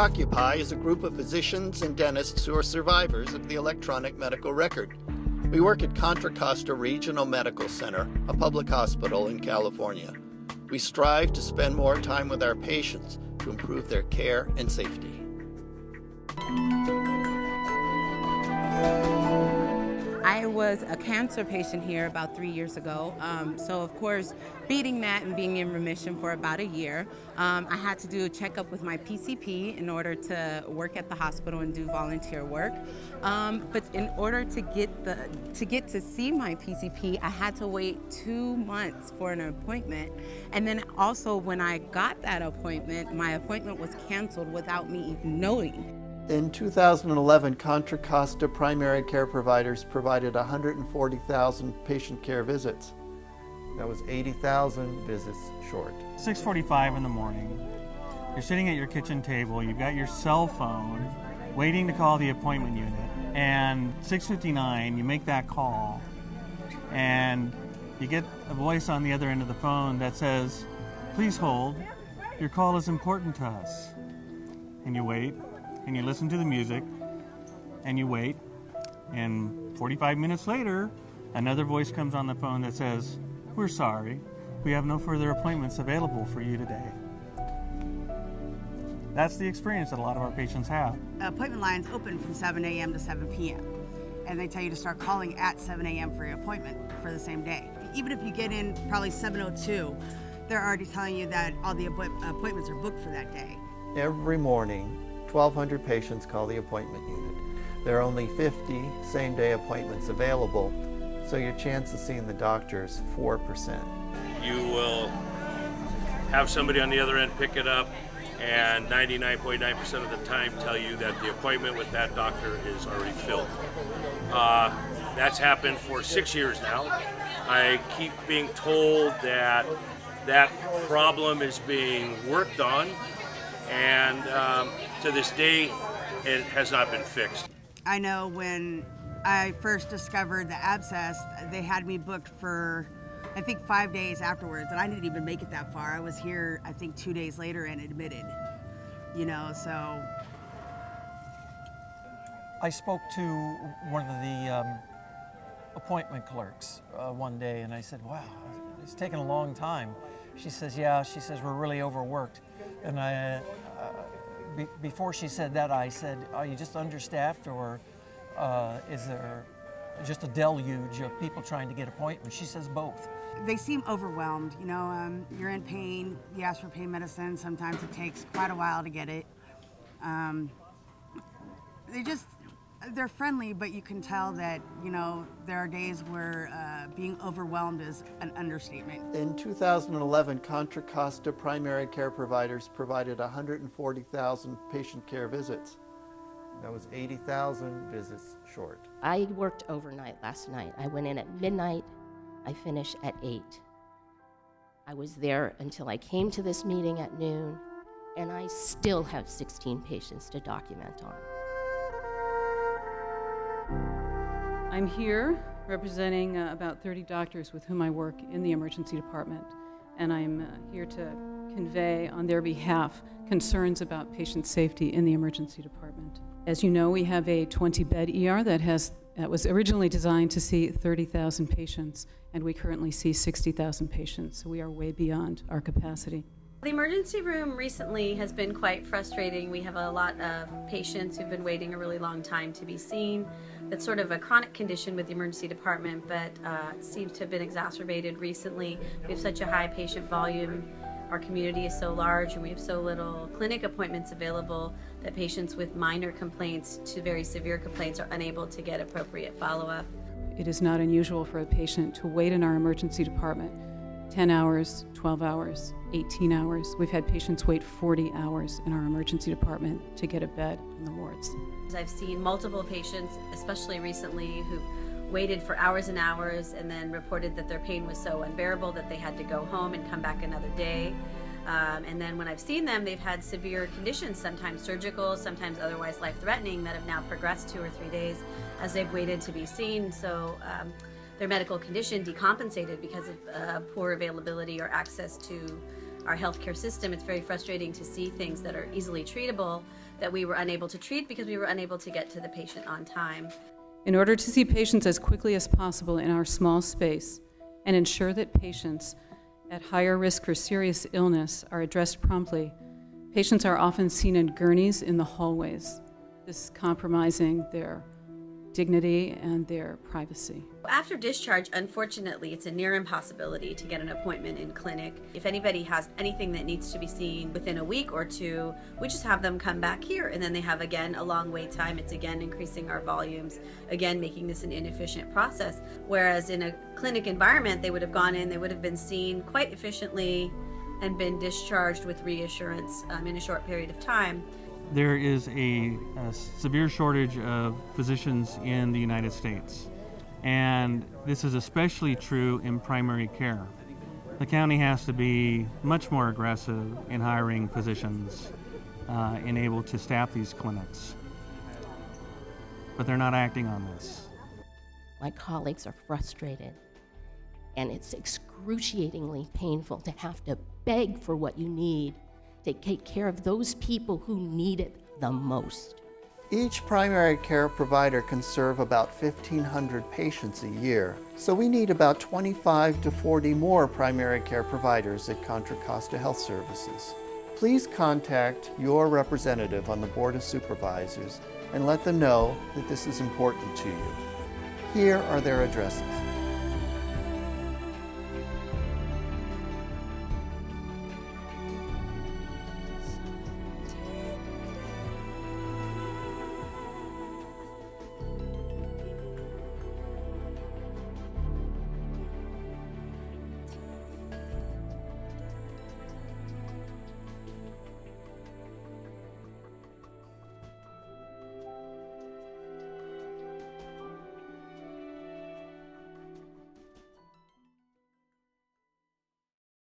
Doccupy is a group of physicians and dentists who are survivors of the electronic medical record. We work at Contra Costa Regional Medical Center, a public hospital in California. We strive to spend more time with our patients to improve their care and safety. I was a cancer patient here about 3 years ago. So of course, beating that and being in remission for about a year, I had to do a checkup with my PCP in order to work at the hospital and do volunteer work. But in order to get to see my PCP, I had to wait 2 months for an appointment. And then also when I got that appointment, my appointment was canceled without me even knowing. In 2011, Contra Costa primary care providers provided 140,000 patient care visits. That was 80,000 visits short. 6:45 in the morning, you're sitting at your kitchen table, you've got your cell phone, waiting to call the appointment unit, and 6:59, you make that call, and you get a voice on the other end of the phone that says, "Please hold, your call is important to us." And you wait. And you listen to the music, and you wait, and 45 minutes later, another voice comes on the phone that says, "We're sorry, we have no further appointments available for you today." That's the experience that a lot of our patients have. Appointment lines open from 7 a.m. to 7 p.m. and they tell you to start calling at 7 a.m. for your appointment for the same day. Even if you get in probably 7:02, they're already telling you that all the appointments are booked for that day. Every morning, 1,200 patients call the appointment unit. There are only 50 same-day appointments available, so your chance of seeing the doctor is 4%. You will have somebody on the other end pick it up, and 99.9% of the time tell you that the appointment with that doctor is already filled. That's happened for 6 years now. I keep being told that that problem is being worked on, and to this day, it has not been fixed. I know when I first discovered the abscess, they had me booked for, I think, 5 days afterwards, and I didn't even make it that far. I was here, I think, 2 days later and admitted, you know, so. I spoke to one of the appointment clerks one day, and I said, "Wow, it's taken a long time." She says, "Yeah," she says, "we're really overworked." And before she said that, I said, "Are you just understaffed, or is there just a deluge of people trying to get appointments?" She says both. They seem overwhelmed, you know, you're in pain, you ask for pain medicine, sometimes it takes quite a while to get it. They're friendly, but you can tell that, you know, there are days where being overwhelmed is an understatement. In 2011, Contra Costa primary care providers provided 140,000 patient care visits. That was 80,000 visits short. I worked overnight last night. I went in at midnight. I finished at 8. I was there until I came to this meeting at noon, and I still have 16 patients to document on. I'm here representing about 30 doctors with whom I work in the emergency department, and I'm here to convey on their behalf concerns about patient safety in the emergency department. As you know, we have a 20-bed ER that was originally designed to see 30,000 patients, and we currently see 60,000 patients, so we are way beyond our capacity. The emergency room recently has been quite frustrating. We have a lot of patients who've been waiting a really long time to be seen. That's sort of a chronic condition with the emergency department, but it seems to have been exacerbated recently. We have such a high patient volume. Our community is so large, and we have so little clinic appointments available that patients with minor complaints to very severe complaints are unable to get appropriate follow-up. It is not unusual for a patient to wait in our emergency department 10 hours, 12 hours, 18 hours. We've had patients wait 40 hours in our emergency department to get a bed in the wards. I've seen multiple patients, especially recently, who've waited for hours and hours and then reported that their pain was so unbearable that they had to go home and come back another day. And then when I've seen them, they've had severe conditions, sometimes surgical, sometimes otherwise life-threatening, that have now progressed 2 or 3 days as they've waited to be seen. So their medical condition decompensated because of poor availability or access to our healthcare system. It's very frustrating to see things that are easily treatable that we were unable to treat because we were unable to get to the patient on time. In order to see patients as quickly as possible in our small space and ensure that patients at higher risk for serious illness are addressed promptly, patients are often seen in gurneys in the hallways, this compromising their dignity and their privacy. After discharge, unfortunately, it's a near impossibility to get an appointment in clinic. If anybody has anything that needs to be seen within a week or two, we just have them come back here, and then they have, again, a long wait time. It's, again, increasing our volumes, again, making this an inefficient process. Whereas in a clinic environment, they would have gone in, they would have been seen quite efficiently and been discharged with reassurance in a short period of time. There is a severe shortage of physicians in the United States, and this is especially true in primary care. The county has to be much more aggressive in hiring physicians and able to staff these clinics, but they're not acting on this. My colleagues are frustrated, and it's excruciatingly painful to have to beg for what you need to take care of those people who need it the most. Each primary care provider can serve about 1,500 patients a year, so we need about 25 to 40 more primary care providers at Contra Costa Health Services. Please contact your representative on the Board of Supervisors and let them know that this is important to you. Here are their addresses.